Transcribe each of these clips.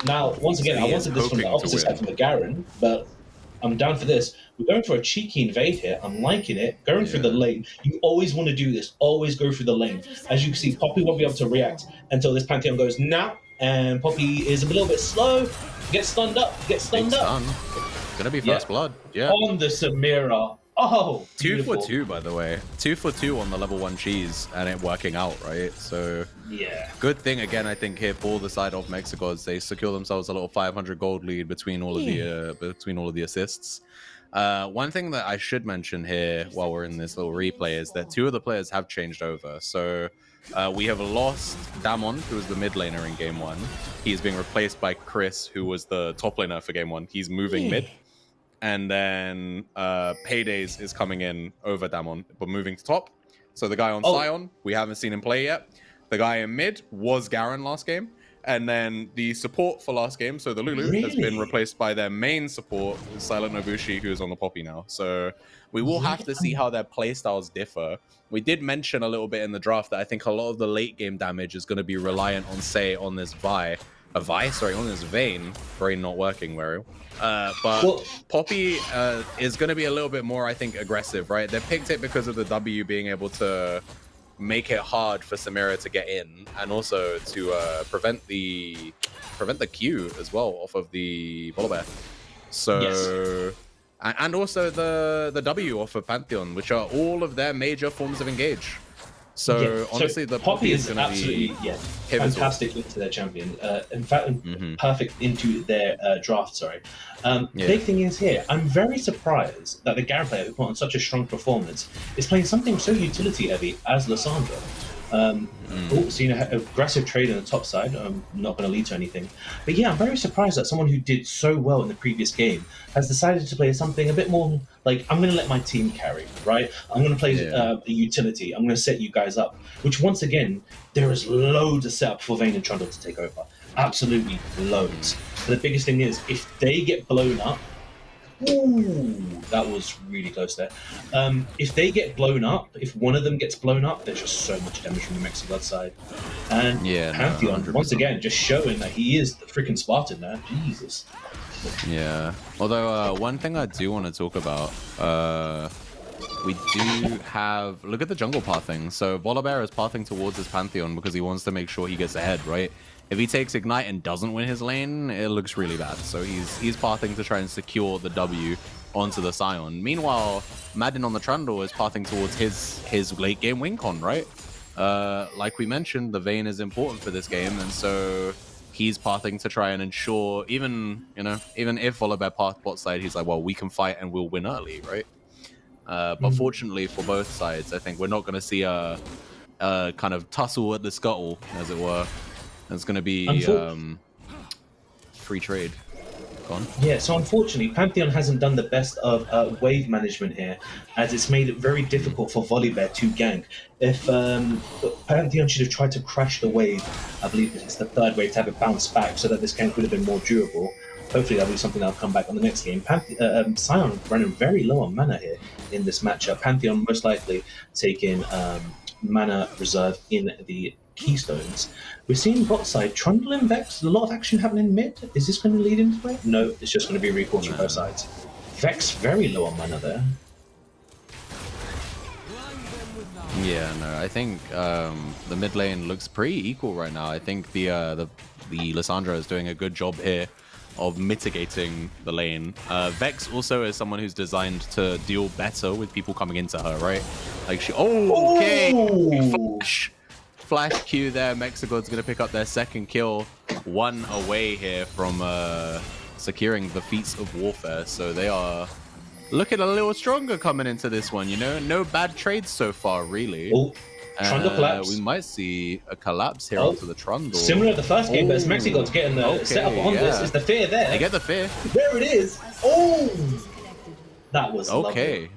Now, once again, So I he is wanted this from the hoping to opposite side win. from the Garen, but I'm down for this. We're going for a cheeky invade here. I'm liking it. Going through the Yeah. lane. You always want to do this. Always go through the lane. As you can see, Poppy won't be able to react until this Pantheon goes now. And Poppy is a little bit slow. Gets stunned up. Gets Big stunned up. stun. Gonna be Yeah. first blood. Yeah. On the Samira. Oh, 2 for beautiful. 2, by the way. 2 for 2 on the level 1 cheese, and it working out, right? So, yeah. Good thing, again, I think, here for the side of MexiGods. They secure themselves a little 500 gold lead between all of the assists. One thing that I should mention here while we're in this little replay is that 2 of the players have changed over. So, we have lost Damon, who was the mid laner in game 1. He's being replaced by Chris, who was the top laner for game 1. He's moving mid. And then Paydays is coming in over Damon, but moving to top. So the guy on Sion, we haven't seen him play yet. The guy in mid was Garen last game. And then the support for last game, so the Lulu, has been replaced by their main support, Silent Nobushi, who is on the Poppy now. So we will have to see how their playstyles differ. We did mention a little bit in the draft that I think a lot of the late game damage is going to be reliant on, say, on this on this Vayne. Brain not working very but Poppy is going to be a little bit more, I think, aggressive, right? They picked it because of the W being able to make it hard for Samira to get in, and also to prevent the Q as well off of the Volibear. So, and also the W off of Pantheon, which are all of their major forms of engage. So honestly, the Poppy is going to be fantastic into their champion. In fact, perfect into their draft. Sorry. Big thing is here, I'm very surprised that the Garen player who put on such a strong performance is playing something so utility heavy as Lissandra. So, aggressive trade on the top side. Not going to lead to anything. But yeah, I'm very surprised that someone who did so well in the previous game has decided to play something a bit more like, I'm going to let my team carry, right? I'm going to play a utility. I'm going to set you guys up. Which, once again, there is loads of setup for Vayne and Trundle to take over. Absolutely loads. But the biggest thing is, if they get blown up, ooh, that was really close there. If they get blown up, if one of them gets blown up, there's just so much damage from the MexiGods side. And Pantheon, once again, just showing that he is the freaking Spartan now. Jesus. Yeah. Although, one thing I do want to talk about, we do have... Look at the jungle pathing. So Volibear is pathing towards his Pantheon because he wants to make sure he gets ahead, right? If he takes Ignite and doesn't win his lane, it looks really bad. So he's pathing to try and secure the W onto the Sion. Meanwhile, Madden on the Trundle is pathing towards his late game win con, right? Like we mentioned, the Vayne is important for this game, and so he's pathing to try and ensure, even if Volibear path bot side, he's like, well, we can fight and we'll win early, right? But fortunately for both sides, I think we're not going to see a kind of tussle at the scuttle, as it were. It's going to be free trade. Go on. Yeah, so unfortunately, Pantheon hasn't done the best of wave management here, as it's made it very difficult for Volibear to gank. If Pantheon should have tried to crash the wave, I believe it's the third wave, to have it bounce back so that this gank would have been more durable. Hopefully that'll be something that'll come back on the next game. Sion running very low on mana here in this matchup. Pantheon most likely taking mana reserve in the Keystones. We're seeing bot side, Trundle and Vex, a lot of action happening mid. Is this going to lead into it? No, it's just going to be recalls from both sides. Vex very low on mana there. Yeah, no, I think the mid lane looks pretty equal right now. I think the Lissandra is doing a good job here of mitigating the lane. Vex also is someone who's designed to deal better with people coming into her, right? Like she... Oh, okay! Flash Q there. MexiGods going to pick up their second kill. One away here from securing the feats of warfare. So they are looking a little stronger coming into this one, you know? No bad trades so far, really. Oh, Trundle collapse. We might see a collapse here onto the Trundle. Similar to the first game, but as MexiGods getting the setup on this, is the fear there. They get the fear. There it is. Oh! That was okay. Lovely.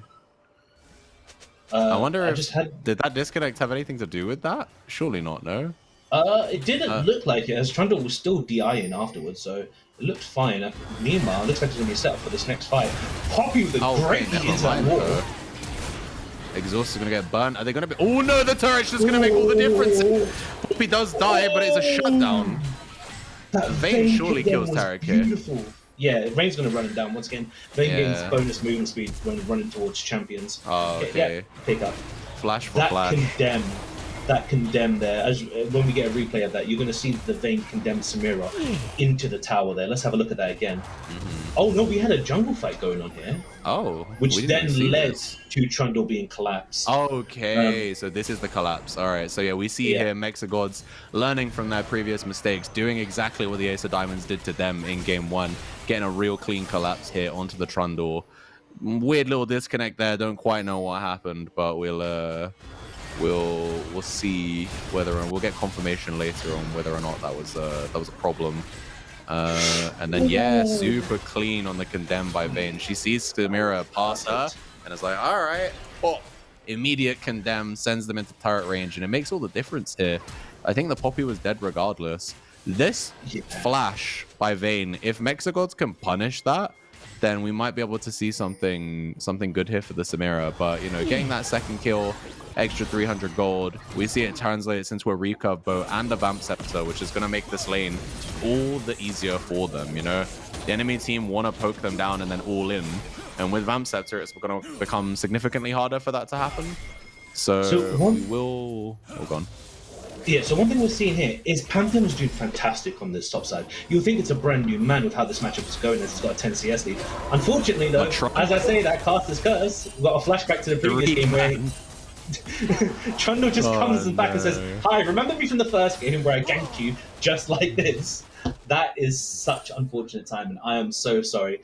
I wonder if did that disconnect have anything to do with that? Surely not, no? It didn't look like it, as Trundle was still DIing afterwards, so it looked fine. Meanwhile, it looks like it's going to be set up for this next fight. Poppy with a great hit into that wall. Exhaust is going to get burnt. Are they going to be... Oh no, the turret's just going to make all the difference. Poppy does die, but it's a shutdown. That Vayne surely kills was Tarek here. beautiful. Yeah, Vayne's going to run him down once again. Vayne gains bonus movement speed when running towards champions. Oh, okay. Yeah, pick up. Flash for flash. That condemn there. As when we get a replay of that, you're going to see the Vayne condemn Samira into the tower there. Let's have a look at that again. Oh no, we had a jungle fight going on here. Oh, which then led to Trundle being collapsed. Okay, so this is the collapse. All right, so yeah, we see here MexiGods learning from their previous mistakes, doing exactly what the Ace of Diamonds did to them in game 1, getting a real clean collapse here onto the Trundle. Weird little disconnect there. Don't quite know what happened, but we'll see whether, and we'll get confirmation later on whether or not that was a problem. And then super clean on the condemn by Vayne. She sees Samira pass her and is like, all right, immediate condemn, sends them into turret range, and it makes all the difference here. I think the Poppy was dead regardless. This flash by Vayne, if MexiGods can punish that, then we might be able to see something good here for the Samira. But, you know, getting that second kill, extra 300 gold, we see it translates into a recurve bow and a vamp scepter, which is going to make this lane all the easier for them. You know, the enemy team want to poke them down and then all in, and with vamp scepter, it's going to become significantly harder for that to happen. So we will. Oh, gone. Yeah, so one thing we're seeing here is Pantheon is doing fantastic on this top side. You'll think it's a brand new man with how this matchup is going, as he's got a 10 CS lead. Unfortunately, though, as I say, that Caster's Curse, we've got a flashback to the previous game where Trundle just comes back and says, hi, remember me from the first game where I ganked you just like this? That is such unfortunate timing. I am so sorry.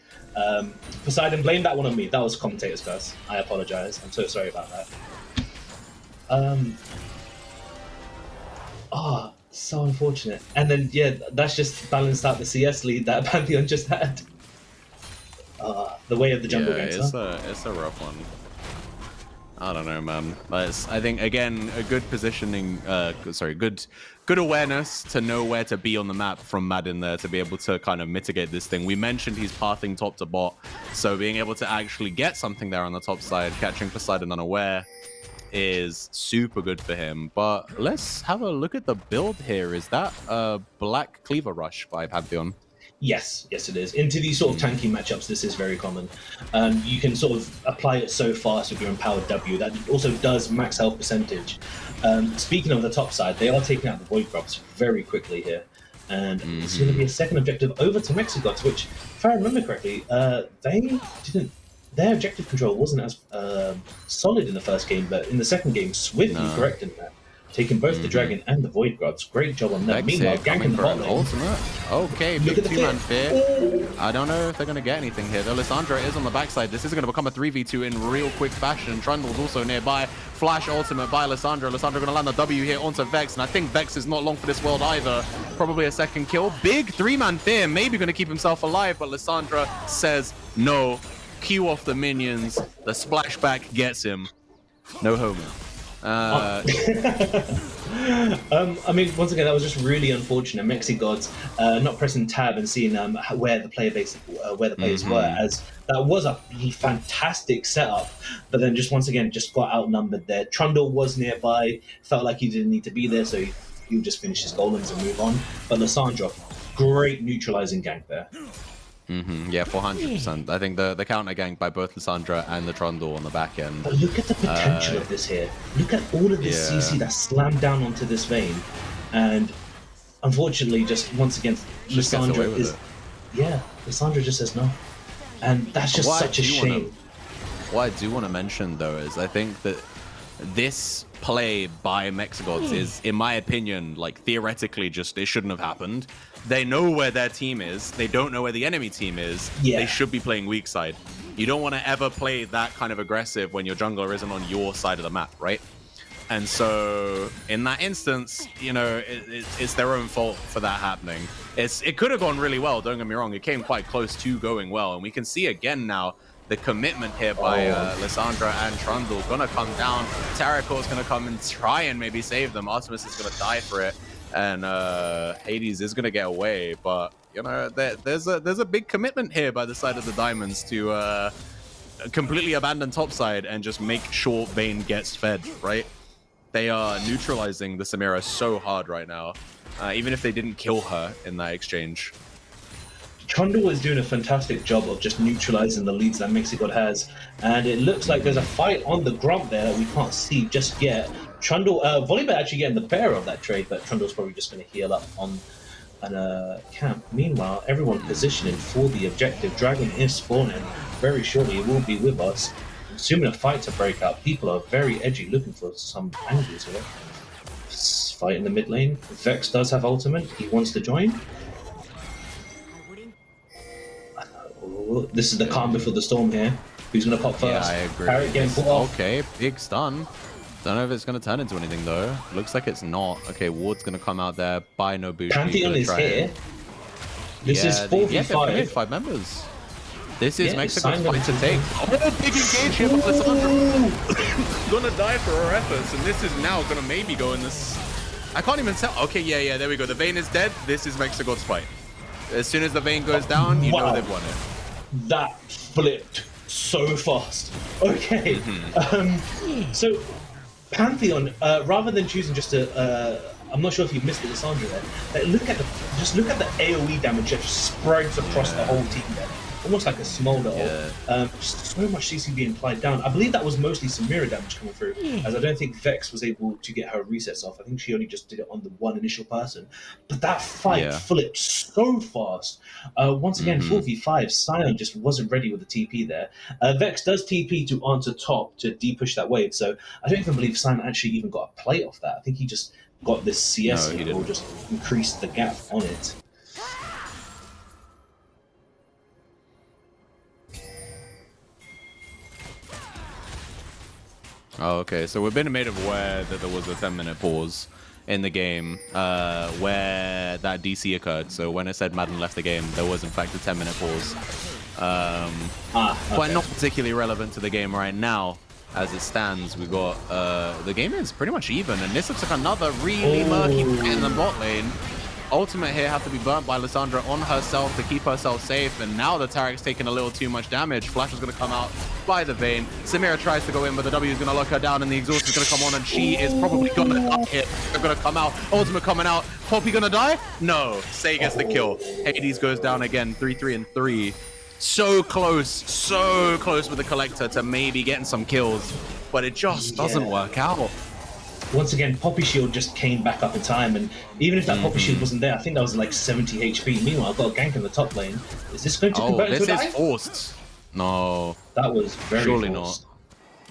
Poseidon, blame that one on me. That was commentator's curse. I apologize. I'm so sorry about that. Oh, so unfortunate. And then, yeah, that's just balanced out the CS lead that Pantheon just had. The way of the jungle gangster. It's a rough one. I don't know, man. I think, again, a good positioning, good awareness to know where to be on the map from Madden there to be able to kind of mitigate this thing. We mentioned he's pathing top to bot, so being able to actually get something there on the top side, catching Poseidon unaware, is super good for him. But let's have a look at the build here. Is that a Black Cleaver Rush by Pantheon? Yes, it is. Into these sort of tanky matchups, this is very common. You can sort of apply it so fast with your empowered W. That also does max health percentage. Speaking of the top side, they are taking out the Void Grubs very quickly here. And it's going to be a second objective over to MexiGods, which, if I remember correctly, their objective control wasn't as solid in the first game, but in the second game, swiftly corrected that. Taking both the Dragon and the Void Grubs. Great job on that. Meanwhile, ganking the bot lane. Okay, big two-man fear. I don't know if they're going to get anything here, though. Lissandra is on the backside. This is going to become a 3v2 in real quick fashion. Trundle's also nearby. Flash ultimate by Lissandra. Lissandra going to land the W here onto Vex, and I think Vex is not long for this world either. Probably a second kill. Big three-man fear. Maybe going to keep himself alive, but Lissandra says no. Q off the minions. The splashback gets him. No homo. I mean, once again, that was just really unfortunate. MexiGods not pressing tab and seeing where the players were, as that was a fantastic setup. But then just once again, just got outnumbered there. Trundle was nearby, felt like he didn't need to be there, so he would just finish his golems and move on. But Lissandra, great neutralizing gank there. Yeah, 400%. I think the counter gank by both Lissandra and the Trundle on the back end. But look at the potential of this here. Look at all of this CC that slammed down onto this Vayne. And unfortunately, just once again, Lissandra is... Yeah, Lissandra just says no. And that's just such a shame. What I do want to mention, though, is I think that this play by MexiGods is, in my opinion, like theoretically just, it shouldn't have happened. They know where their team is. They don't know where the enemy team is. They should be playing weak side. You don't want to ever play that kind of aggressive when your jungler isn't on your side of the map, right? And so in that instance, you know, it's their own fault for that happening. It could have gone really well, don't get me wrong. It came quite close to going well. And we can see again now the commitment here by Lissandra and Trundle gonna come down. Tarakor's gonna come and try and maybe save them. Artemis is gonna die for it, and Hades is gonna get away. But you know, there's a big commitment here by the side of the Diamonds to completely abandon topside and just make sure Vayne gets fed. Right? They are neutralizing the Samira so hard right now. even if they didn't kill her in that exchange. Trundle is doing a fantastic job of just neutralizing the leads that MexiGod has, and it looks like there's a fight on the Grump there that we can't see just yet. Trundle, Volibear actually getting the better of that trade, but Trundle's probably just going to heal up on an camp. Meanwhile, everyone positioning for the objective. Dragon is spawning. Very shortly, it will be with us. Assuming a fight to break out, people are very edgy, looking for some angles here. Fight in the mid lane. Vex does have ultimate. He wants to join. This is the calm before the storm here. Who's going to pop first? Yeah, I agree. Parrot getting put off. Okay, big stun. Don't know if it's going to turn into anything though. Looks like it's not. Okay, Ward's going to come out there. Buy no boost. Pantheon is here. This is 4v5. 5 members. This is MexiGods' fight to take. Oh, big engage here from Lissandra. Gonna die for her efforts, and this is now gonna maybe go in this. I can't even tell. Okay, yeah, there we go. The Vayne is dead. This is MexiGods' fight. As soon as the Vayne goes down, you know they've won it. That flipped so fast. Okay. So Pantheon, rather than choosing just a, I'm not sure if you missed it, Lissandra there. Look at the AOE damage that just spreads across the whole team there. Almost like a smolder. Just so much CC being applied down. I believe that was mostly Samira damage coming through, as I don't think Vex was able to get her resets off. I think she only just did it on the one initial person. But that fight flipped so fast. Once again, 4v5, Sion just wasn't ready with the TP there. Vex does TP to answer top to de-push that wave, so I don't even believe Sion actually even got a play off that. I think he just got this CS or just increased the gap on it. Oh, okay. So we've been made aware that there was a 10-minute pause in the game where that DC occurred. So when it said Madden left the game, there was in fact a 10-minute pause. But not particularly relevant to the game right now. As it stands, we got the game is pretty much even, and this looks like another really murky fight in the bot lane. Ultimate here have to be burnt by Lissandra on herself to keep herself safe, and now the Tarek's taking a little too much damage. Flash is going to come out by the Vayne. Samira tries to go in, but the W is going to lock her down, and the exhaust is going to come on, and she is probably going to die here. They're going to come out. Ultimate coming out. Poppy going to die? No. Say gets the kill. Hades goes down again. 3-3-3. So close with the Collector to maybe getting some kills, but it just doesn't work out. Once again, Poppy Shield just came back up in time, and even if that Poppy Shield wasn't there, I think that was like 70 HP. Meanwhile, I've got a gank in the top lane. Is this going to convert into a dive? This is forced. No. That was very surely forced. Not.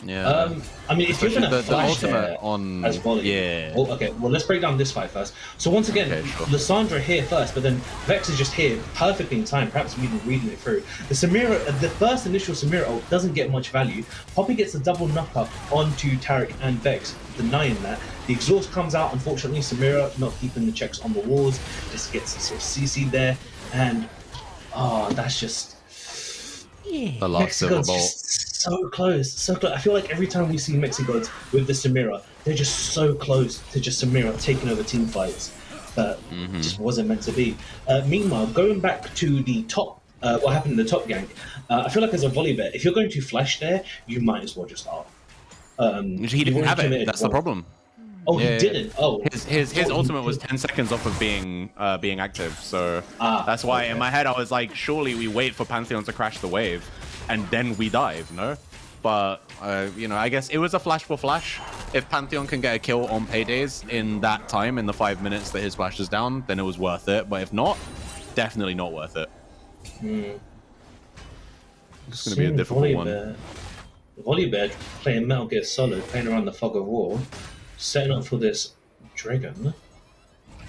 Yeah. I mean, if you're going to flash there on as well, well, okay, well, let's break down this fight first. So once again, Lissandra here first, but then Vex is just here perfectly in time, perhaps even reading it through. The first initial Samira ult doesn't get much value. Poppy gets a double knock-up onto Tarek and Vex, denying that. The exhaust comes out, unfortunately. Samira not keeping the checks on the walls, just gets sort of CC'd there, and that's just... The last silver bolt. So close. I feel like every time we see MexiGods with the Samira, they're just so close to just Samira taking over team fights. But just wasn't meant to be. Meanwhile, going back to the top, what happened in the top gank, I feel like as a Volibear, if you're going to flash there, you might as well just art. He didn't have it. That's the problem. Oh, he didn't. Oh, his ultimate was 10 seconds off of being active. So that's why in my head I was like, surely we wait for Pantheon to crash the wave, and then we dive, no? But you know, I guess it was a flash for flash. If Pantheon can get a kill on paydays in that time, in the 5 minutes that his flash is down, then it was worth it. But if not, definitely not worth it. It's going to be a difficult one. Volibear playing Metal Gear Solid, playing around the fog of war, setting up for this Dragon.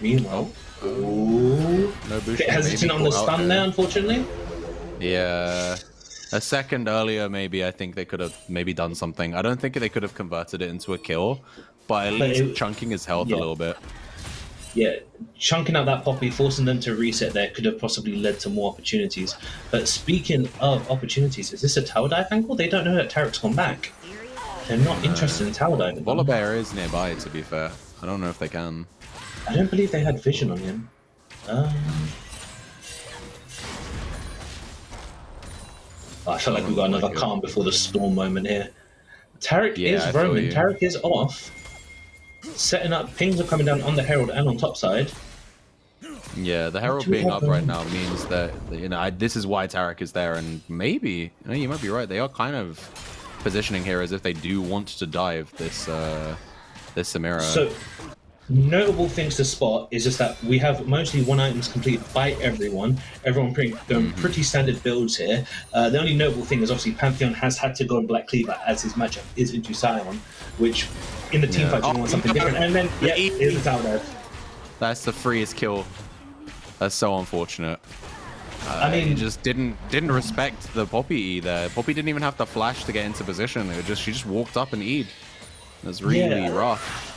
Meanwhile, no boost. Bit hesitant on the stun there, unfortunately. Yeah. A second earlier, maybe I think they could have maybe done something. I don't think they could have converted it into a kill, but at least chunking his health a little bit. Yeah, chunking out that Poppy, forcing them to reset there could have possibly led to more opportunities. But speaking of opportunities, is this a tower dive angle? They don't know that Tarek's gone back. They're not interested in tower diving. Volibear is nearby, to be fair. I don't know if they can. I don't believe they had vision on him. I feel like we've got another calm before the storm moment here. Tarek is roaming. Tarek is off. Setting up. Pings are coming down on the Herald and on top side. Yeah, the Herald being up right now means that, you know, this is why Tarek is there, and maybe, you know, you might be right. They are kind of positioning here as if they do want to dive this this Samira. So, notable things to spot is just that we have mostly one items completed by everyone. Everyone going pretty standard builds here. The only notable thing is obviously Pantheon has had to go on Black Cleaver as his matchup is into Sion, which in the team fight you want something different. And then, yeah, here's the tower dive. That's the freest kill. That's so unfortunate. I mean, he just didn't respect the Poppy E there. Poppy didn't even have to flash to get into position. She just walked up and E'd. It was really rough.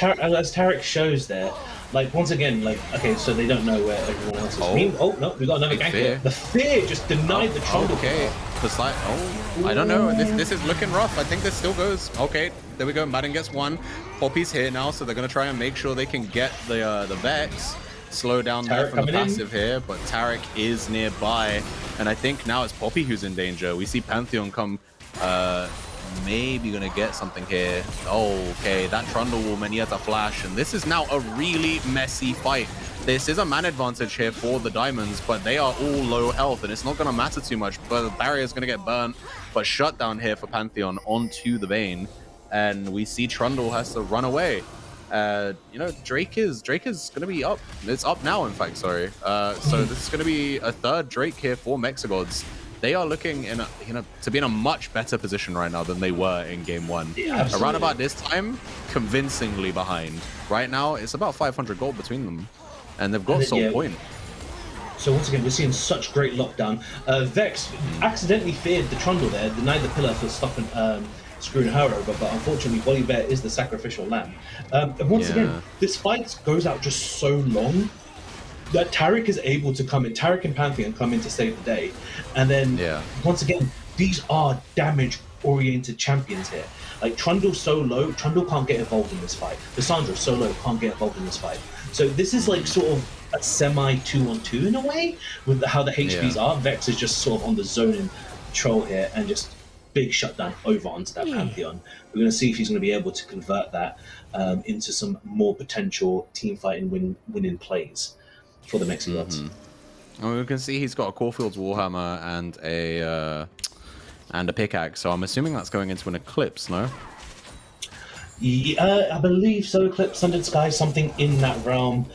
As Tarek shows there, like once again, like okay, so they don't know where everyone else is. Oh no, we got another gank here. The Fear just denied the Trundle. Okay, the slide. Oh, I don't know. This is looking rough. I think this still goes. Okay, there we go. Madden gets one. Poppy's here now, so they're gonna try and make sure they can get the Vex. Slow down there from the passive here, but Tarek is nearby, and I think now it's Poppy who's in danger. We see Pantheon come, maybe gonna get something here. Oh, okay, that Trundle woman, he has a flash, and this is now a really messy fight. This is a man advantage here for the Diamonds, but they are all low health, and it's not gonna matter too much, but the barrier is gonna get burnt, but shutdown here for Pantheon onto the Vayne, and we see Trundle has to run away. You know, Drake is gonna be up. It's up now, in fact. Sorry. So this is gonna be a third Drake here for MexiGods. They are looking in to be in a much better position right now than they were in game one. Yeah, around about this time, convincingly behind. Right now, it's about 500 gold between them, and they've got Soul Point. So once again, we're seeing such great lockdown. Vex accidentally feared the Trundle there, denied the pillar for stopping. Screwing her over, but unfortunately Volibear is the sacrificial lamb. And once again, this fight goes out just so long that Tarek is able to come in, Tarek and Pantheon come in to save the day. And then once again, these are damage-oriented champions here. Like Trundle's so low, Trundle can't get involved in this fight. Lissandra so low, can't get involved in this fight. So this is like sort of a semi 2-on-2 in a way, with how the HPs are. Vex is just sort of on the zoning troll here and just big shutdown over onto that Pantheon. We're going to see if he's going to be able to convert that into some more potential team fighting winning plays for the MexiGods. And we can see he's got a Caulfield's Warhammer and a pickaxe, so I'm assuming that's going into an Eclipse, no? Yeah, I believe so. Eclipse, Sundered Sky, something in that realm.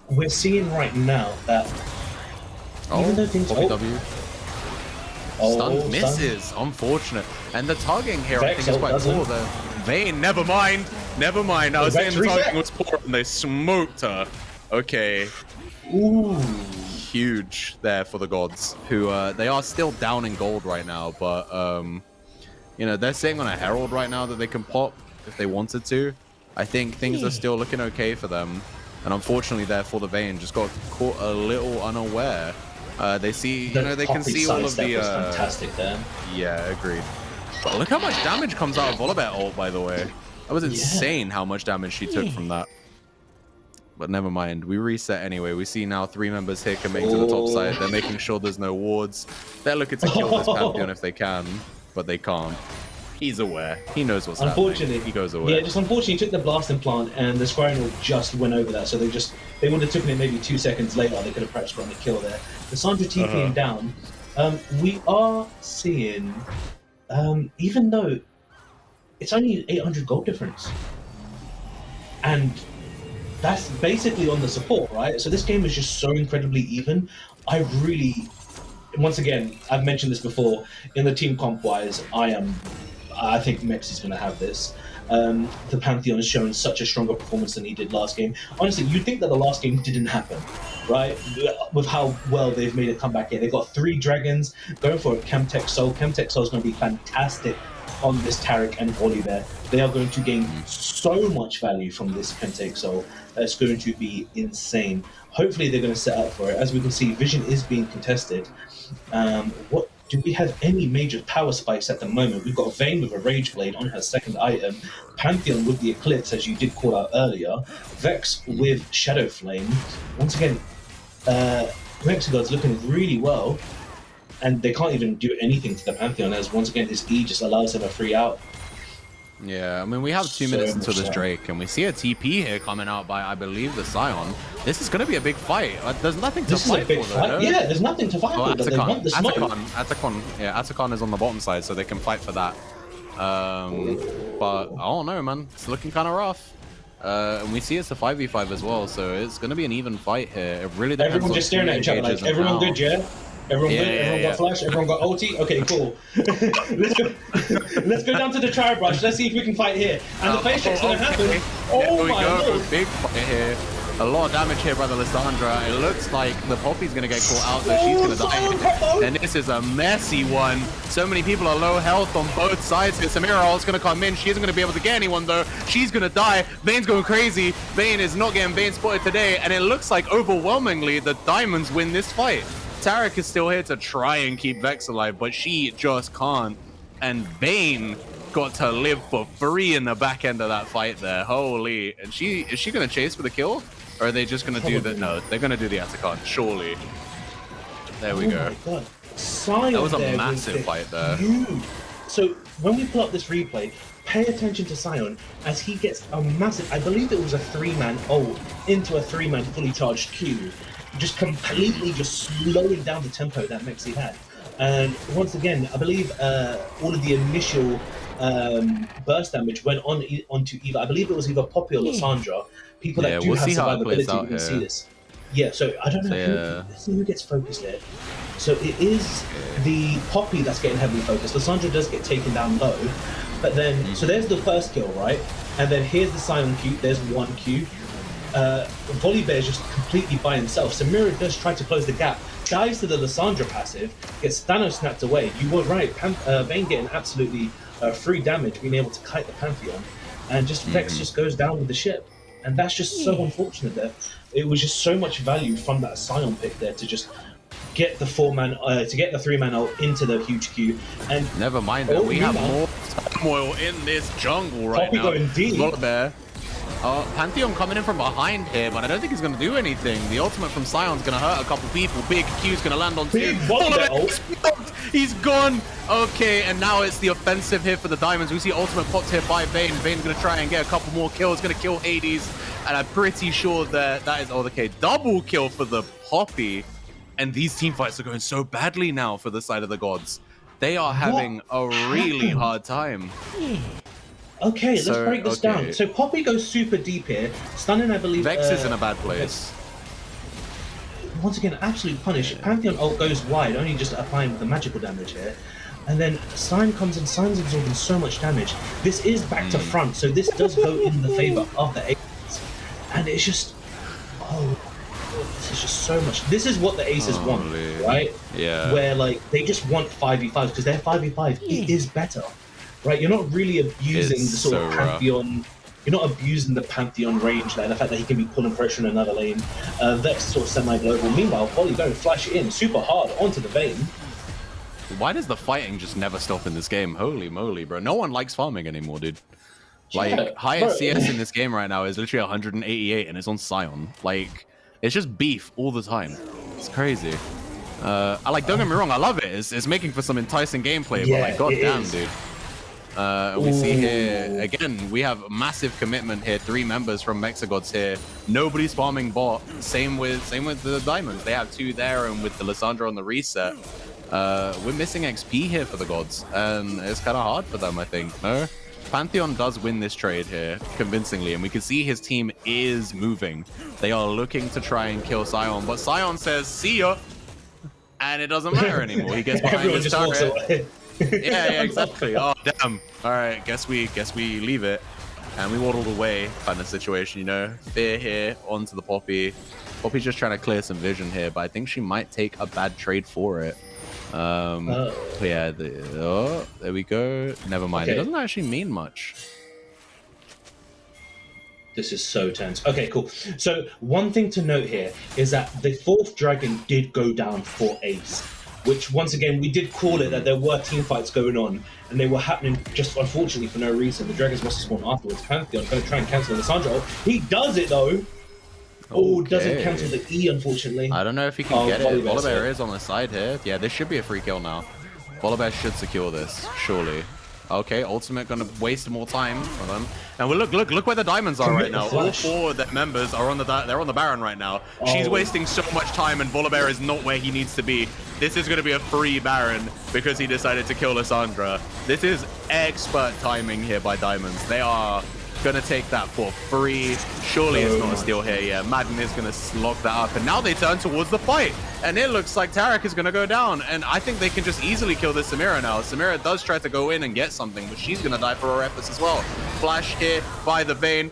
We're seeing right now that even though things... Stun misses, unfortunate. And the targeting here, I think, is quite poor. The Vayne, never mind. I was saying the targeting was poor, and they smoked her. Okay. Ooh. Huge there for the gods, who they are still down in gold right now, but you know, they're sitting on a Herald right now that they can pop if they wanted to. I think things are still looking okay for them, and unfortunately, therefore, the Vayne just got caught a little unaware. They see, you know, they can see all of the. Fantastic there. Yeah, agreed. But look how much damage comes out of Volibear ult, by the way. That was insane how much damage she took from that. But never mind, we reset anyway. We see now 3 members here committing to the top side. They're making sure there's no wards. They're looking to kill this Pantheon if they can, but they can't. He's aware. He knows what's happening. He goes away. Yeah, just unfortunately he took the blast implant and the Squirrel just went over that. So they would have taken it maybe 2 seconds later. They could have perhaps gotten a kill there. Lissandra TPing down. We are seeing, even though it's only 800 gold difference, and that's basically on the support, right? So this game is just so incredibly even. I really, once again, I've mentioned this before, in the team comp wise, I think Mex is going to have this. The Pantheon has shown such a stronger performance than he did last game. Honestly, you'd think that the last game didn't happen, right? With how well they've made a comeback here. They've got 3 dragons going for a Chemtech Soul. Chemtech Soul is going to be fantastic on this Tarek and Volibear. They are going to gain so much value from this Chemtech Soul. It's going to be insane. Hopefully they're going to set up for it. As we can see, Vision is being contested. Do we have any major power spikes at the moment? We've got Vayne with a Rage Blade on her second item, Pantheon with the Eclipse, as you did call out earlier, Vex with Shadow Flame. Once again, MexiGods looking really well, and they can't even do anything to the Pantheon, as once again this E just allows them a free out. Yeah, I mean, we have 2 minutes into this Drake, and we see a TP here coming out by, I believe, the Scion. This is going to be a big fight. There's nothing to fight for, though. No? Yeah, there's nothing to fight for, but they want the smoke. Atacon is on the bottom side, so they can fight for that. But I don't know, man. It's looking kind of rough. And we see it's a 5v5 as well, so it's going to be an even fight here. It really depends. Everyone just staring at each other like, everyone good, yeah? Everyone good? Everyone got flash? Everyone got ulti? Okay, cool. Let's go down to the try brush. Let's see if we can fight here. And the face check's gonna happen. Oh my lord. Big fight here. A lot of damage here by the Lissandra. It looks like the Poppy's gonna get caught out, so she's gonna die. And this is a messy one. So many people are low health on both sides. Samira is gonna come in. She isn't gonna be able to get anyone though. She's gonna die. Vayne's going crazy. Vayne is not getting Vayne spotted today, and it looks like overwhelmingly the Diamonds win this fight. Tarek is still here to try and keep Vex alive, but she just can't. And Vayne got to live for free in the back end of that fight there. Holy. And is she going to chase for the kill? Or are they just going to do that? No, they're going to do the Atacon, surely. There we go. My God. That was a massive fight there. Huge. So when we pull up this replay, pay attention to Sion as he gets a massive, I believe it was a 3-man ult into a 3-man fully charged Q. Just completely just slowing down the tempo that Mexi had. And once again, I believe all of the initial burst damage went onto either, I believe it was either Poppy or Lissandra. People that do have survivability can see this. Yeah, so I don't know who gets focused there. So it is the Poppy that's getting heavily focused. Lissandra does get taken down low. But then, so there's the first kill, right? And then here's the Sion Q, there's 1 Q. Volibear is just completely by himself. Samira does try to close the gap, dives to the Lissandra passive, gets Thanos snapped away. You were right, Vayne getting absolutely free damage, being able to kite the Pantheon, and just Vex just goes down with the ship. And that's just so unfortunate there. It was just so much value from that Sion pick there to just get the 4-man, to get the 3-man ult into the huge Q. And never mind that, we have more turmoil in this jungle right now. Going deep. Volibear. Pantheon coming in from behind here, but I don't think he's going to do anything. The ultimate from Sion's going to hurt a couple people. Big Q's going to land on 2. He's gone. Okay, and now it's the offensive here for the Diamonds. We see ultimate popped here by Vayne. Vayne's going to try and get a couple more kills. Going to kill Hades. And I'm pretty sure that is, okay, double kill for the Poppy. And these team fights are going so badly now for the side of the gods. They are having a really hard time. Okay, let's break this down. So Poppy goes super deep here. Stunning, I believe. Vex is in a bad place. Once again, absolute punish. Pantheon ult goes wide, only just applying the magical damage here. And then Sion comes in, Sion's absorbing so much damage. This is back to front, so this does go in the favor of the Aces. And it's just, this is just so much. This is what the Aces want, right? Yeah. Where like they just want 5v5s because their 5v5 it is better. Right, you're not really abusing the sort of Pantheon. You're not abusing the Pantheon range, like the fact that he can be pulling pressure in another lane. Vex sort of semi-global. Meanwhile, Volley going flash in super hard onto the Vayne. Why does the fighting just never stop in this game? Holy moly, bro! No one likes farming anymore, dude. Like highest CS in this game right now is literally 188, and it's on Sion. Like it's just beef all the time. It's crazy. Don't get me wrong, I love it. It's making for some enticing gameplay, but like goddamn, dude. We see here again we have massive commitment here. 3 members from MexiGods here. Nobody's farming bot. Same with the Diamonds. They have 2 there, and with the Lissandra on the reset, we're missing XP here for the gods, and it's kind of hard for them, I think. No, Pantheon does win this trade here convincingly, and we can see his team is moving. They are looking to try and kill Sion, but Sion says "see ya," and it doesn't matter anymore. He gets behind his turret. yeah, exactly. Oh damn! All right, guess we leave it, and we waddled away, kind of situation, you know. Fear here onto the Poppy. Poppy's just trying to clear some vision here, but I think she might take a bad trade for it. Yeah. There we go. Never mind. Okay. It doesn't actually mean much. This is so tense. Okay, cool. So one thing to note here is that the 4th dragon did go down for Ace, which once again, we did call it that there were team fights going on, and they were happening just unfortunately for no reason. The dragons must have spawned afterwards. Pantheon going to try and cancel Lissandra. He does it though. Oh, doesn't cancel the E, unfortunately. I don't know if he can get it. Volibear is on the side here. Yeah, this should be a free kill now. Volibear should secure this, surely. Okay, ultimate gonna waste more time for them. And look where the diamonds are right now. All 4 of their members are on they're on the Baron right now. She's wasting so much time, and Volibear is not where he needs to be. This is gonna be a free Baron because he decided to kill Lissandra. This is expert timing here by Diamonds. They are gonna take that for free. Surely it's not a steal here. Yeah, Madden is gonna lock that up, and now they turn towards the fight, and it looks like Tarek is gonna go down, and I think they can just easily kill this Samira now. Samira does try to go in and get something, but she's gonna die for her efforts as well. Flash here by the Vayne,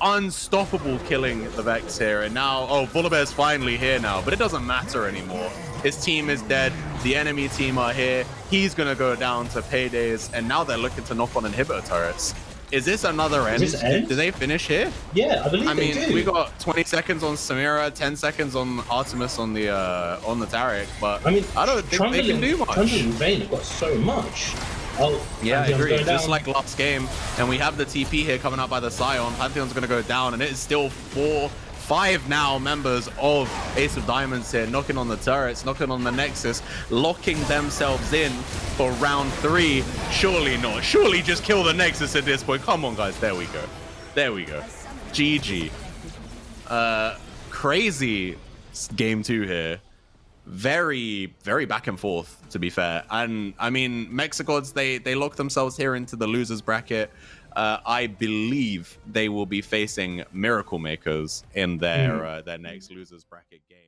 unstoppable killing the Vex here, and now, oh, Volibear's finally here now, but it doesn't matter anymore. His team is dead. The enemy team are here. He's gonna go down to paydays, and now they're looking to knock on inhibitor turrets. Is this another end? Do they finish here? Yeah, I believe they do. We got 20 seconds on Samira, 10 seconds on Artemis on the Tarek, but I mean, I don't think they can do much. Trundle and Vayne have got so much. Oh, yeah, I agree. Just like last game, and we have the TP here coming out by the Scion. Pantheon's going to go down, and it is still 5 now members of Ace of Diamonds here, knocking on the turrets, knocking on the Nexus, locking themselves in for round 3. Surely not. Surely just kill the Nexus at this point. Come on, guys. There we go. There we go. GG. Crazy game 2 here. Very, very back and forth, to be fair. And I mean, MexiGods, they lock themselves here into the losers bracket. I believe they will be facing Miracle Makers in their next losers bracket game.